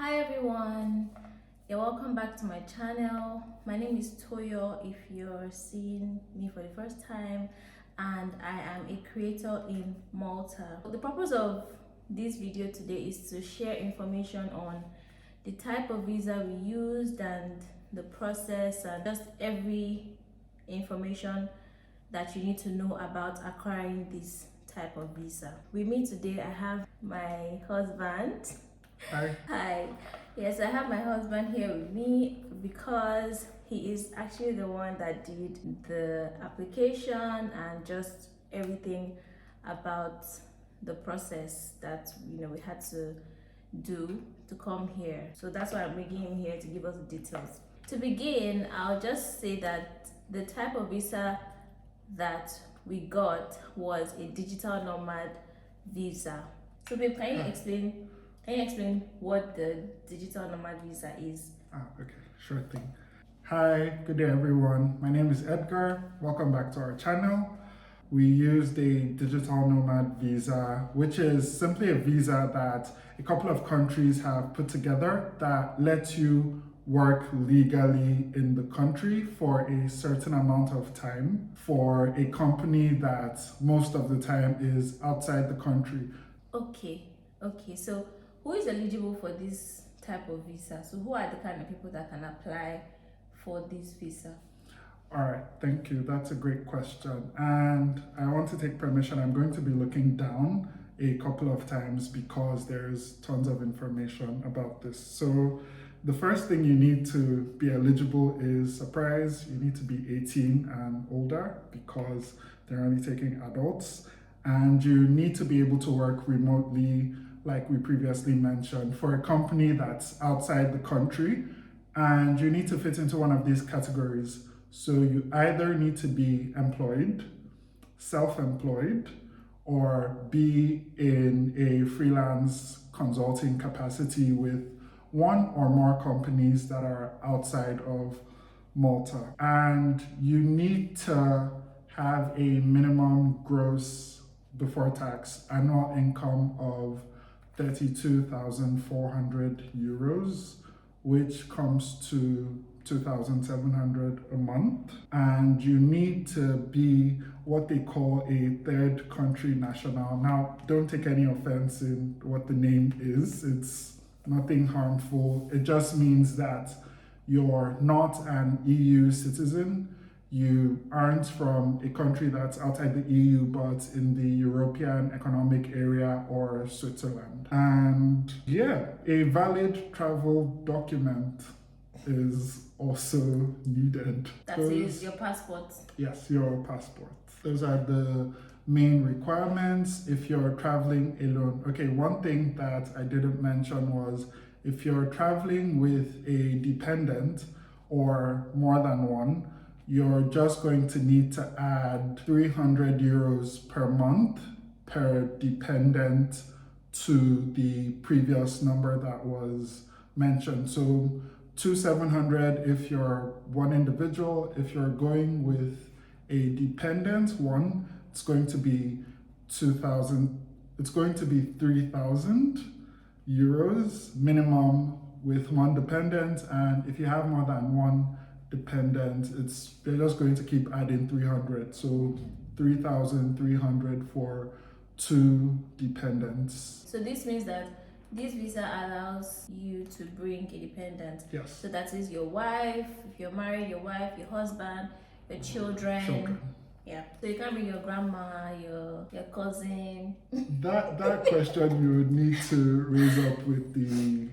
Hi everyone, welcome back to my channel. My name is Toyo if you're seeing me for the first time, and I am a creator in Malta. The purpose of this video today is to share information on the type of visa we used and the process and just every information that you need to know about acquiring this type of visa. With me today I have my husband. Hi. Hi. Yes, I have my husband here with me because he is actually the one that did the application and just everything about the process that we had to do to come here. So that's why I'm bringing him here to give us the details. To begin, I'll just say that the type of visa that we got was a digital nomad visa. So babe, can you explain what the digital nomad visa is? Okay, sure thing. Hi, good day everyone. My name is Edgar. Welcome back to our channel. We used a digital nomad visa, which is simply a visa that a couple of countries have put together that lets you work legally in the country for a certain amount of time for a company that most of the time is outside the country. Okay, so who is eligible for this type of visa? So who are the kind of people that can apply for this visa? All right, thank you. That's a great question. And I want to take permission. I'm going to be looking down a couple of times because there's tons of information about this. So the first thing you need to be eligible is, surprise, you need to be 18 and older because they're only taking adults. And you need to be able to work remotely, like we previously mentioned, for a company that's outside the country. And you need to fit into one of these categories. So you either need to be employed, self-employed, or be in a freelance consulting capacity with one or more companies that are outside of Malta. And you need to have a minimum gross before tax annual income of 32,400 euros, which comes to 2,700 a month. And you need to be what they call a third country national. Now, don't take any offense in what the name is. It's nothing harmful. It just means that you're not an EU citizen. You aren't from a country that's outside the EU, but in the European Economic Area or Switzerland. And yeah, a valid travel document is also needed. That is your passport? Yes, your passport. Those are the main requirements if you're traveling alone. Okay, one thing that I didn't mention was if you're traveling with a dependent or more than one, you're just going to need to add 300 euros per month per dependent to the previous number that was mentioned. So 2,700 if you're one individual. If you're going with a dependent one, it's going to be 2,000. It's going to be 3,000 euros minimum with one dependent, and if you have more than one dependent, they're just going to keep adding 300. So 3,300 for two dependents. So this means that this visa allows you to bring a dependent. Yes. So that is your wife, if you're married, your wife, your husband, your children. Yeah. So you can bring your grandma, your cousin. That question you would need to raise up with the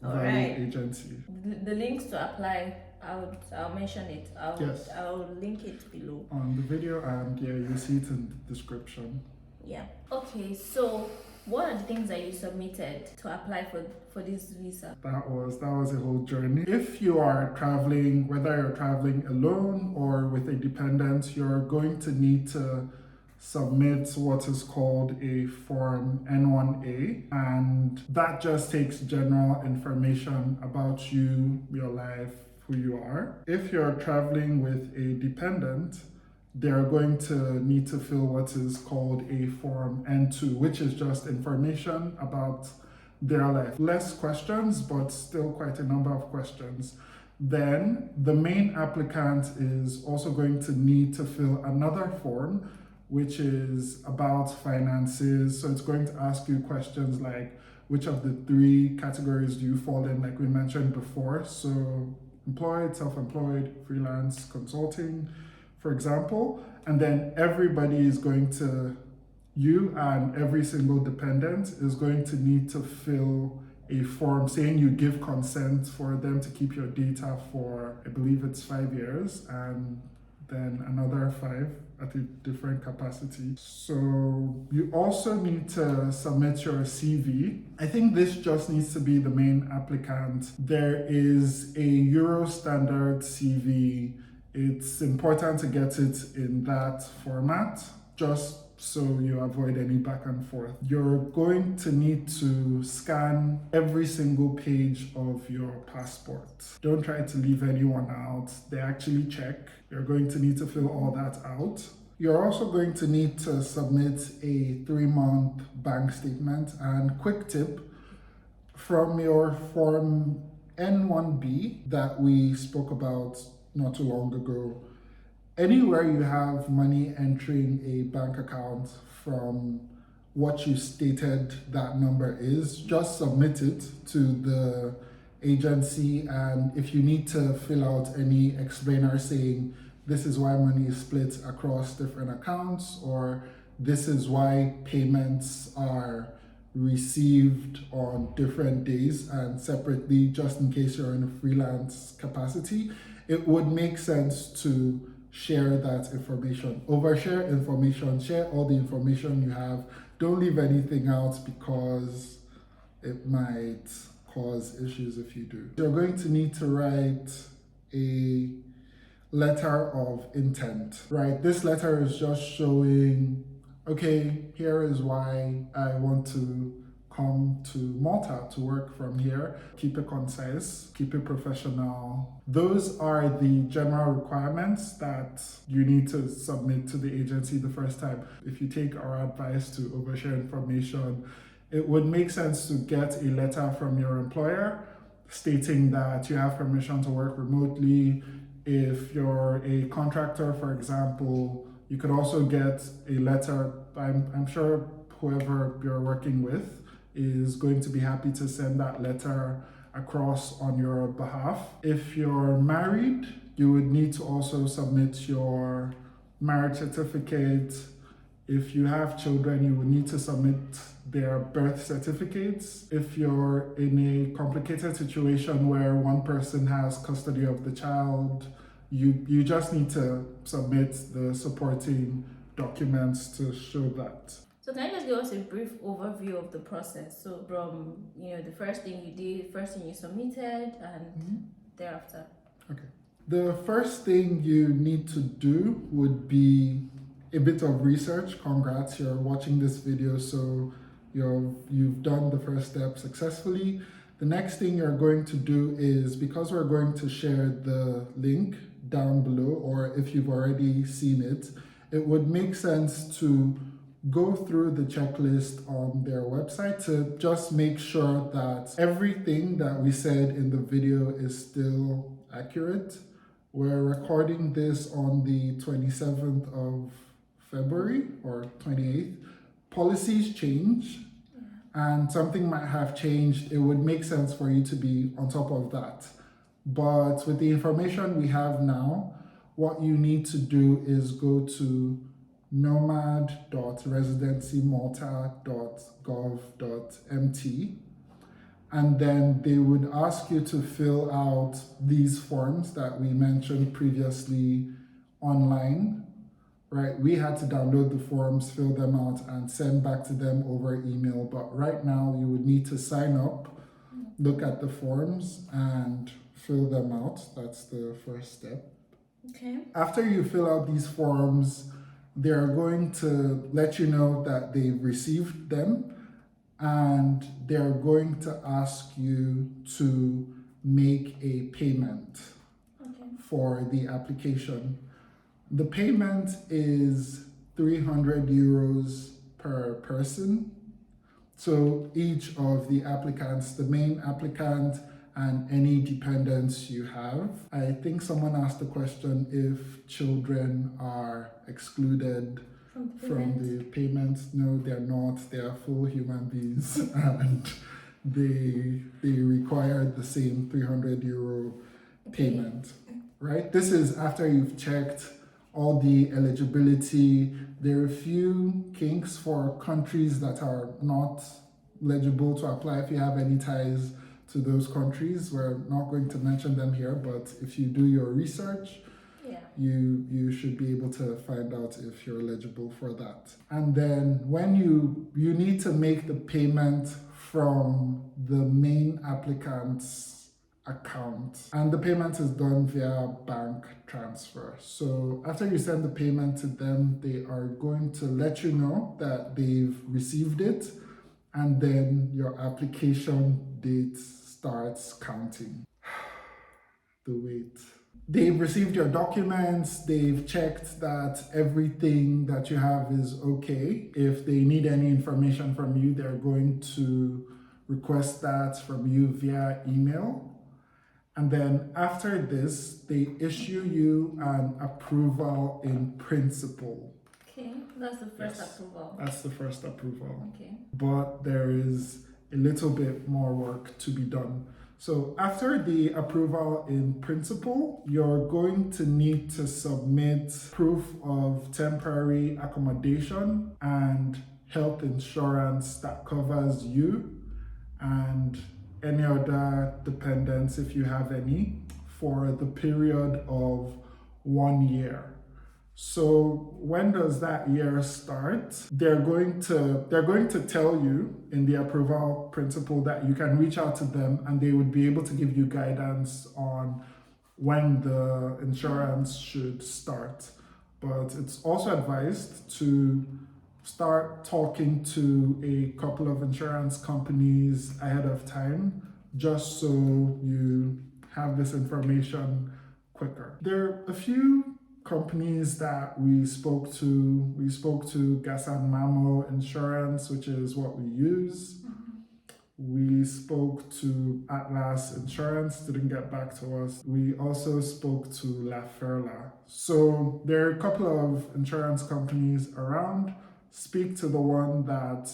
Right. agency. The links to apply, I'll mention it. I'll link it below on the video, and yeah, you'll see it in the description. Yeah. Okay, so what are the things that you submitted to apply for this visa? That was a whole journey. If you are traveling, whether you're traveling alone or with a dependent, you're going to need to submit what is called a form N1A, and that just takes general information about you, your life, who you are. If you're traveling with a dependent, they're going to need to fill what is called a form N2, which is just information about There are like less questions, but still quite a number of questions. Then the main applicant is also going to need to fill another form, which is about finances. So it's going to ask you questions like, which of the three categories do you fall in, like we mentioned before? So employed, self-employed, freelance, consulting, for example. And then everybody is going to, you and every single dependent is going to need to fill a form saying you give consent for them to keep your data for, I believe it's 5 years, and then another 5 at a different capacity. So you also need to submit your CV. I think this just needs to be the main applicant. There is a Euro standard CV. It's important to get it in that format, just so you avoid any back and forth. You're going to need to scan every single page of your passport. Don't try to leave anyone out. They actually check. You're going to need to fill all that out. You're also going to need to submit a 3-month bank statement. And quick tip, from your form N1B that we spoke about not too long ago, anywhere you have money entering a bank account from what you stated that number is, just submit it to the agency. And if you need to fill out any explainer saying this is why money is split across different accounts, or this is why payments are received on different days and separately, just in case you're in a freelance capacity, it would make sense to share that information. Overshare information, share all the information you have. Don't leave anything out because it might cause issues if you do. You're going to need to write a letter of intent, right? This letter is just showing, okay, here is why I want to come to Malta to work from here. Keep it concise, keep it professional. Those are the general requirements that you need to submit to the agency the first time. If you take our advice to overshare information, it would make sense to get a letter from your employer stating that you have permission to work remotely. If you're a contractor, for example, you could also get a letter. I'm sure whoever you're working with is going to be happy to send that letter across on your behalf. If you're married, you would need to also submit your marriage certificate. If you have children, you would need to submit their birth certificates. If you're in a complicated situation where one person has custody of the child, you just need to submit the supporting documents to show that. So can you just give us a brief overview of the process? So from the first thing you did, first thing you submitted, and thereafter. Okay. The first thing you need to do would be a bit of research. Congrats, you're watching this video, so you've done the first step successfully. The next thing you're going to do is, because we're going to share the link down below, or if you've already seen it, it would make sense to go through the checklist on their website to just make sure that everything that we said in the video is still accurate. We're recording this on the 27th of February or 28th. Policies change and something might have changed. It would make sense for you to be on top of that. But with the information we have now, what you need to do is go to nomad.residencymalta.gov.mt, and then they would ask you to fill out these forms that we mentioned previously online, right? We had to download the forms, fill them out, and send back to them over email. But right now, you would need to sign up, look at the forms, and fill them out. That's the first step. Okay. After you fill out these forms, they're going to let you know that they've received them, and they're going to ask you to make a payment for the application. The payment is 300 euros per person. So each of the applicants, the main applicant and any dependents you have. I think someone asked the question if children are excluded from the payments. No, they're not. They are full human beings and they require the same €300 payment, right? This is after you've checked all the eligibility. There are a few kinks for countries that are not legible to apply if you have any ties to those countries. We're not going to mention them here, but if you do your research, you should be able to find out if you're eligible for that. And then when you need to make the payment from the main applicant's account, and the payment is done via bank transfer. So after you send the payment to them, they are going to let you know that they've received it, and then your application date starts counting. The wait. They've received your documents, they've checked that everything that you have is okay. If they need any information from you, they're going to request that from you via email. And then after this, they issue you an approval in principle. Okay, that's the first approval. That's the first approval. Okay. But there is a little bit more work to be done. So after the approval in principle, you're going to need to submit proof of temporary accommodation and health insurance that covers you and any other dependents, if you have any, for the period of 1 year. So when does that year start? They're going to tell you in the approval principle that you can reach out to them and they would be able to give you guidance on when the insurance should start. But it's also advised to start talking to a couple of insurance companies ahead of time, just so you have this information quicker. There are a few companies that we spoke to. We spoke to Gasan Mamo Insurance, which is what we use. We spoke to Atlas Insurance, didn't get back to us. We also spoke to La Ferla. So there are a couple of insurance companies around. Speak to the one that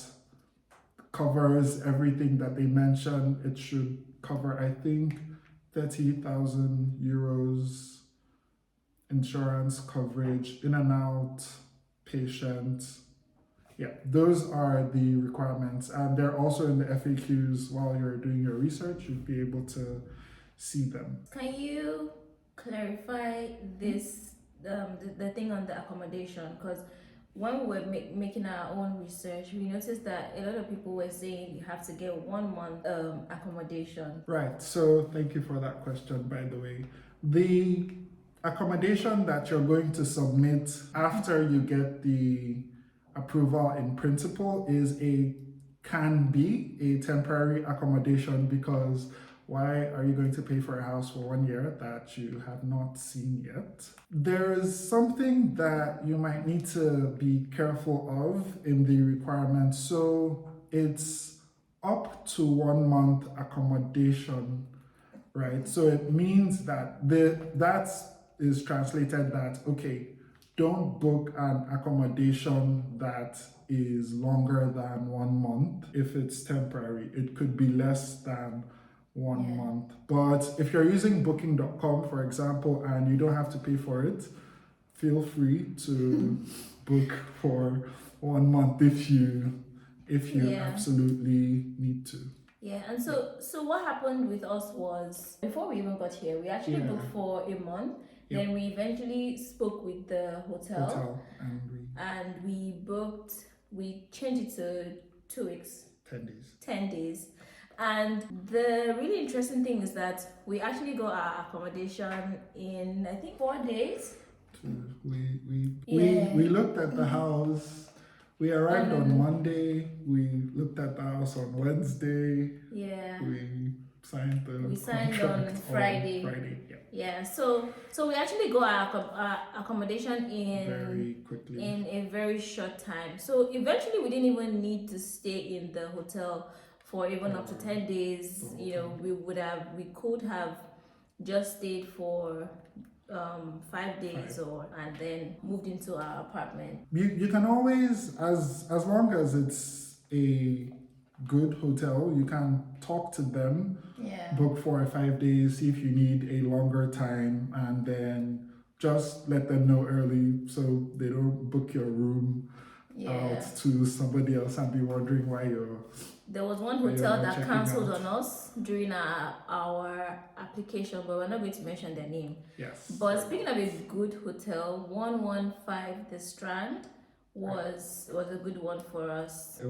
covers everything that they mentioned. It should cover, I think, €30,000 insurance coverage, in and out, patient. Yeah, those are the requirements. And they're also in the FAQs while you're doing your research. You'll be able to see them. Can you clarify this, the thing on the accommodation? Because when we were making our own research, we noticed that a lot of people were saying you have to get 1 month accommodation. Right, so thank you for that question, by the way. The accommodation that you're going to submit after you get the approval in principle can be a temporary accommodation, because why are you going to pay for a house for 1 year that you have not seen yet? There is something that you might need to be careful of in the requirements. So it's up to 1 month accommodation, right? So it means that that is translated that, okay, don't book an accommodation that is longer than 1 month if it's temporary. It could be less than 1 month. But if you're using booking.com, for example, and you don't have to pay for it, feel free to book for 1 month if you absolutely need to. Yeah, and so what happened with us was, before we even got here, we actually booked for a month. Then we eventually spoke with the hotel and we changed it to 2 weeks. 10 days. 10 days. And the really interesting thing is that we actually got our accommodation in, I think, 4 days. We looked at the house. We arrived on Monday. We looked at the house on Wednesday. Yeah. We signed the We signed contract on Friday. Friday. Yeah. Yeah, so we actually got our accommodation Very quickly. in a very short time. So eventually, we didn't even need to stay in the hotel for even up to 10 days. You know, we could have just stayed for 5 days and then moved into our apartment. You can always, as long as it's a good hotel, you can talk to them, Yeah. book 4 or 5 days, see if you need a longer time, and then just let them know early so they don't book your room out to somebody else and be wondering why you're. There was one why you're hotel not that checking cancelled out. on us during our application, but we're not going to mention their name. Yes. But speaking of a good hotel, 115 The Strand was a good one for us. It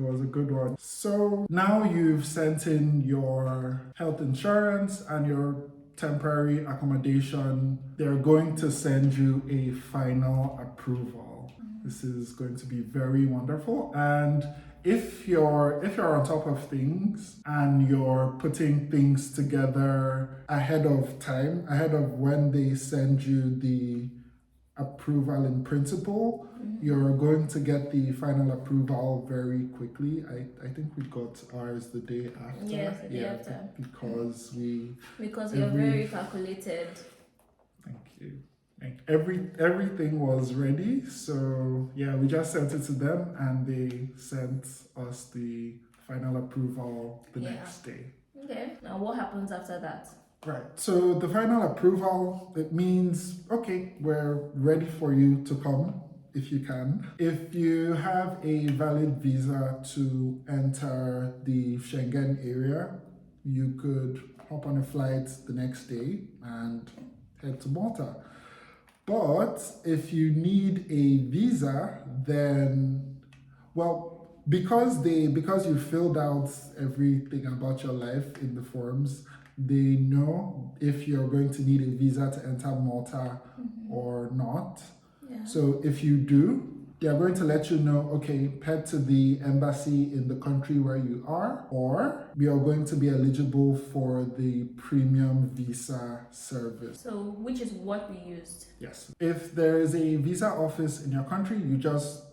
was a good one. So now you've sent in your health insurance and your temporary accommodation. They're going to send you a final approval. This is going to be very wonderful. And if you're on top of things and you're putting things together ahead of time, ahead of when they send you the approval in principle, you're going to get the final approval very quickly. I think we got ours the day after. Yes, the day after. Because we are very calculated. Thank you. Everything was ready, so yeah, we just sent it to them and they sent us the final approval the next day. Okay. Now what happens after that? Right. So the final approval, it means, okay, we're ready for you to come if you can. If you have a valid visa to enter the Schengen area, you could hop on a flight the next day and head to Malta. But if you need a visa, then, well, because you filled out everything about your life in the forms, they know if you're going to need a visa to enter Malta or not. Yeah. So if you do, they're going to let you know, okay, head to the embassy in the country where you are, or we are going to be eligible for the premium visa service. So which is what we used? Yes. If there is a visa office in your country, you just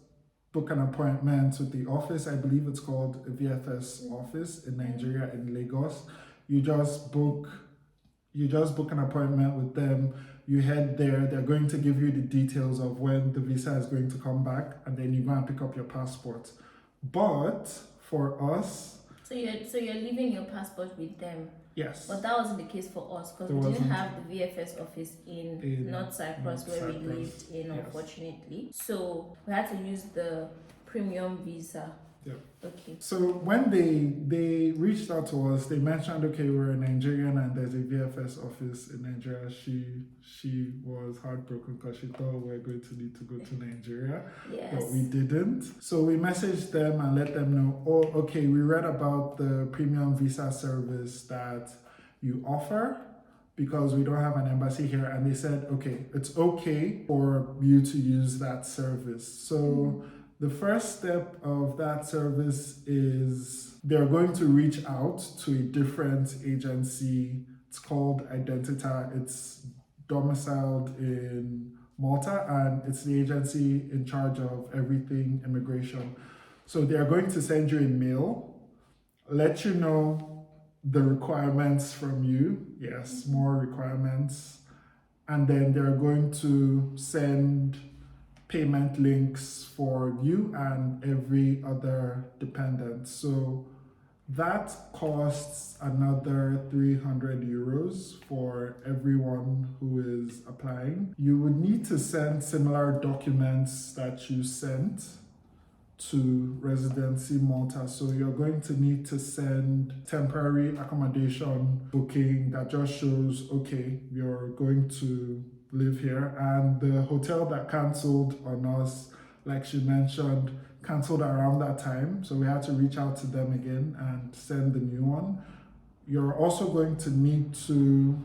book an appointment with the office. I believe it's called a VFS office in Nigeria, in Lagos. You just book an appointment with them. You head there. They're going to give you the details of when the visa is going to come back, and then you go and pick up your passport. But for us, so you're leaving your passport with them. Yes. But that wasn't the case for us because we didn't have the VFS office in North Cyprus where we lived in, unfortunately. So we had to use the premium visa. Yeah. Okay. So when they reached out to us, they mentioned, okay, we're a Nigerian and there's a VFS office in Nigeria. She was heartbroken because she thought we were going to need to go to Nigeria. Yes. But we didn't. So we messaged them and let them know, oh, okay, we read about the premium visa service that you offer because we don't have an embassy here. And they said, okay, it's okay for you to use that service. So the first step of that service is they're going to reach out to a different agency. It's called Identita. It's domiciled in Malta, and it's the agency in charge of everything immigration. So they are going to send you a mail, let you know the requirements from you. Yes, more requirements. And then they're going to send payment links for you and every other dependent. So that costs another 300 euros for everyone who is applying. You would need to send similar documents that you sent to Residency Malta. So you're going to need to send temporary accommodation booking that just shows, okay, you're going to live here. And the hotel that cancelled on us, like she mentioned, cancelled around that time. So we had to reach out to them again and send the new one. You're also going to need to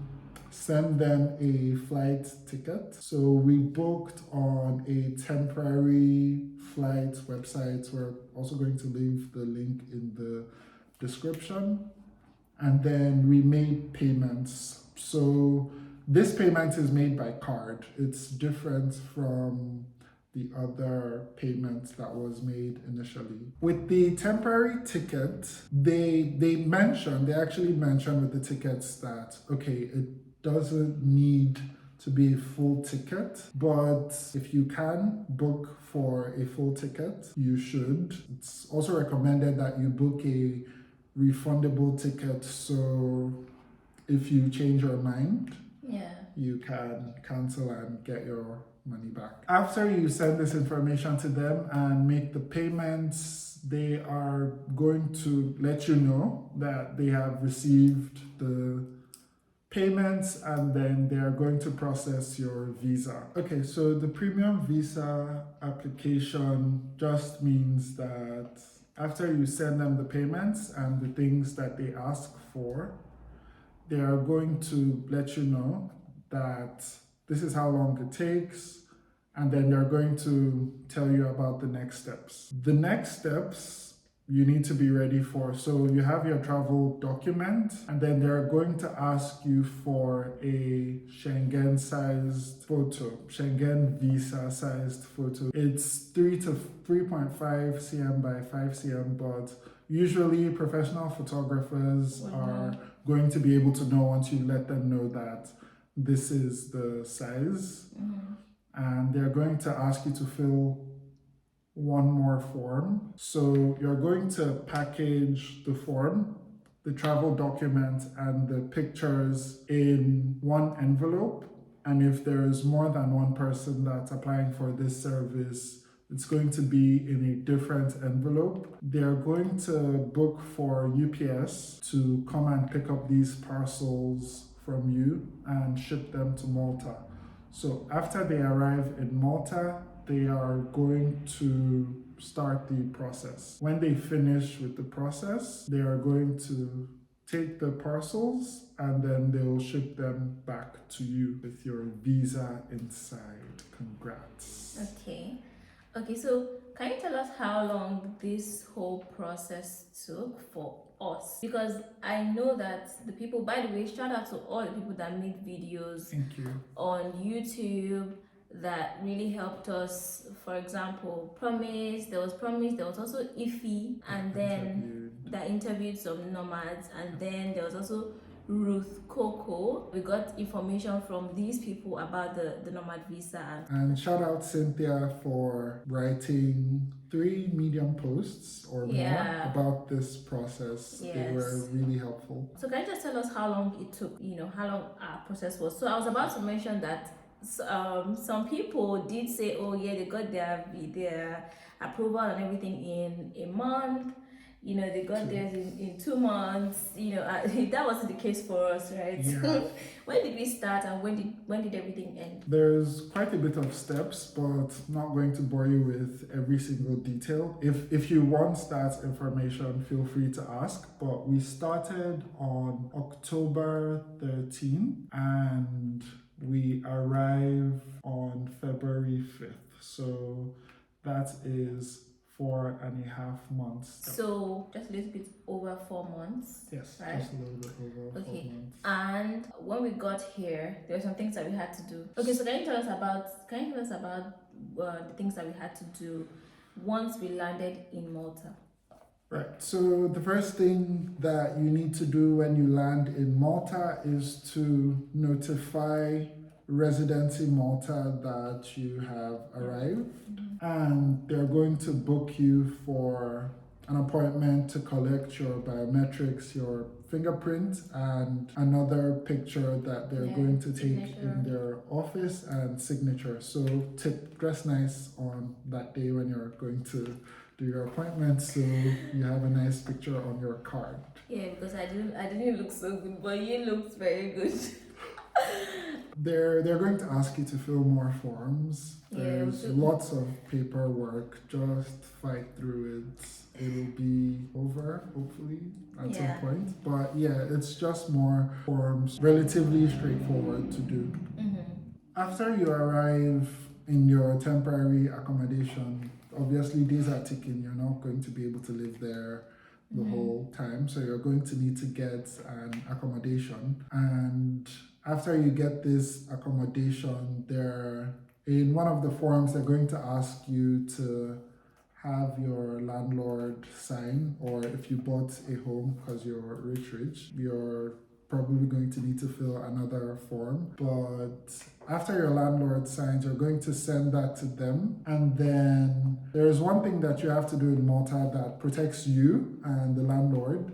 send them a flight ticket. So we booked on a temporary flight website. We're also going to leave the link in the description. and then we made payments. So this payment is made by card. It's different from the other payment that was made initially. With the temporary ticket, they actually mentioned with the tickets that, okay, it doesn't need to be a full ticket, but if you can book for a full ticket, you should. It's also recommended that you book a refundable ticket, so if you change your mind, you can cancel and get your money back. After you send this information to them and make the payments, they are going to let you know that they have received the payments, and then they are going to process your visa. Okay, so the premium visa application just means that after you send them the payments and the things that they ask for, they are going to let you know that this is how long it takes, and then they're going to tell you about the next steps. The next steps you need to be ready for. So you have your travel document, and then they're going to ask you for a Schengen-sized photo, Schengen visa-sized photo. It's 3 to 3.5 cm by 5 cm, but usually professional photographers are going to be able to know once you let them know that this is the size. And they're going to ask you to fill one more form. So you're going to package the form, the travel document, and the pictures in one envelope. And if there's more than one person that's applying for this service, it's going to be in a different envelope. They're going to book for UPS to come and pick up these parcels from you and ship them to Malta. So after they arrive in Malta, they are going to start the process. When they finish with the process, they are going to take the parcels and then they'll ship them back to you with your visa inside. Congrats. Okay, so can you tell us how long this whole process took for us? Because I know that the people, by the way, shout out to all the people that made videos Thank you. on YouTube that really helped us. For example, Promise, there was also Iffy, and then that interviewed some nomads, and then there was also Ruth Coco. We got information from these people about the nomad visa. And shout out Cynthia for writing 3 Medium posts or more about this process. They were really helpful. So can you just tell us how long it took, how long our process was? So I was about to mention that some people did say, oh yeah, they got their approval and everything in a month. They got theirs in 2 months. That wasn't the case for us, right? Yeah. When did we start, and when did everything end? There's quite a bit of steps, but not going to bore you with every single detail. If you want that information, feel free to ask. But we started on October 13 and we arrive on February 5th. So that is 4.5 months. So just a little bit over 4 months. Yes, right? just a little bit over 4 months. And when we got here, there were some things that we had to do. Okay, so can you tell us about the things that we had to do once we landed in Malta? Right, so the first thing that you need to do when you land in Malta is to notify residents in Malta that you have arrived, and they're going to book you for an appointment to collect your biometrics, your fingerprint, and another picture that they're going to take in their office, and signature. So dress nice on that day when you're going to do your appointment, so you have a nice picture on your card. Yeah, because I didn't look so good, but you looked very good. They're going to ask you to fill more forms. There's lots of paperwork. Just fight through it. It'll be over, hopefully, at some point. But yeah, it's just more forms, relatively straightforward to do. After you arrive in your temporary accommodation, obviously days are ticking. You're not going to be able to live there the whole time. So you're going to need to get an accommodation. And after you get this accommodation, in one of the forms, they're going to ask you to have your landlord sign, or if you bought a home because you're rich, you're probably going to need to fill another form. But after your landlord signs, you're going to send that to them. And then there's one thing that you have to do in Malta that protects you and the landlord.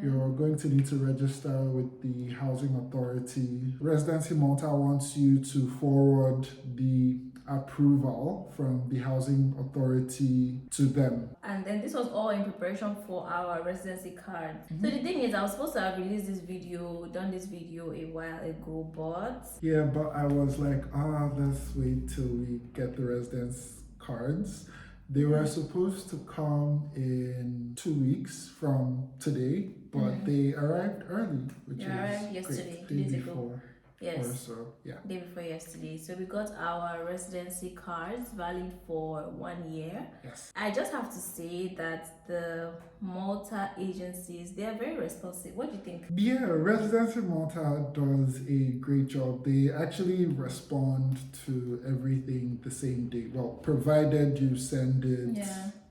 You're going to need to register with the housing authority. Residency Malta wants you to forward the approval from the housing authority to them. And then this was all in preparation for our residency card. So the thing is, I was supposed to have released this video, done this video a while ago, but yeah, but I was like, let's wait till we get the residence cards. They were supposed to come in 2 weeks from today, but they arrived early, which arrived yesterday, 2 days ago. Yes. Or so, yeah. Day before yesterday. So we got our residency cards valid for 1 year. Yes. I just have to say that the Malta agencies, they are very responsive. What do you think? Yeah, Residency Malta does a great job. They actually respond to everything the same day. Well, provided you send it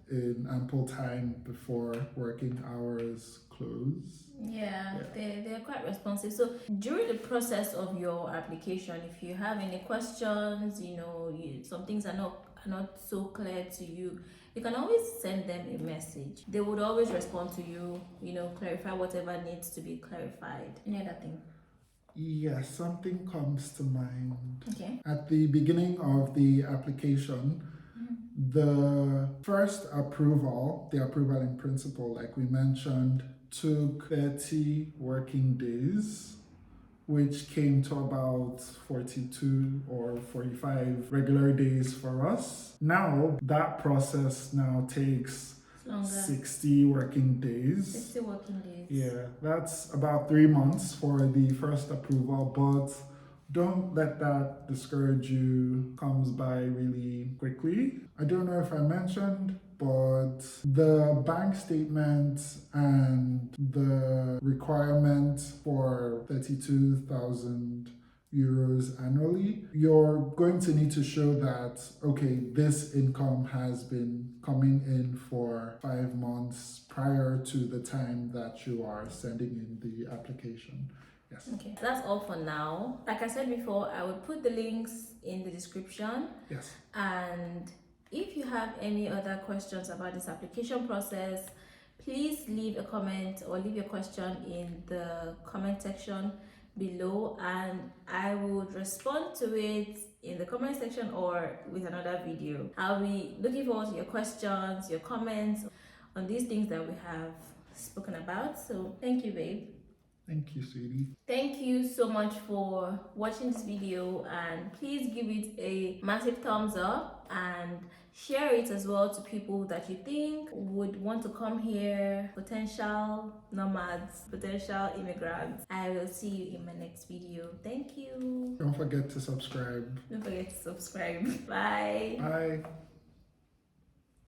in ample time before working hours close. Yeah. They're quite responsive. So during the process of your application, if you have any questions, some things are not so clear to you, you can always send them a message. They would always respond to you, clarify whatever needs to be clarified. Any other thing? Yes, something comes to mind. Okay. At the beginning of the application, the first approval, the approval in principle, like we mentioned, took 30 working days, which came to about 42 or 45 regular days for us. Now, that process now takes 60 working days. 60 working days. Yeah, that's about 3 months for the first approval, but don't let that discourage you. Comes by really quickly. I don't know if I mentioned, but the bank statement and the requirement for 32,000 euros annually, you're going to need to show that, okay, this income has been coming in for 5 months prior to the time that you are sending in the application. Yes. Okay, that's all for now. Like I said before, I will put the links in the description. Yes. And if you have any other questions about this application process, please leave a comment or leave your question in the comment section below, and I would respond to it in the comment section or with another video. I'll be looking forward to your questions, your comments on these things that we have spoken about. So thank you, babe. Thank you, sweetie. Thank you so much for watching this video, and please give it a massive thumbs up and share it as well to people that you think would want to come here, potential nomads, potential immigrants. I will see you in my next video. Thank you. Don't forget to subscribe. Don't forget to subscribe. Bye. Bye.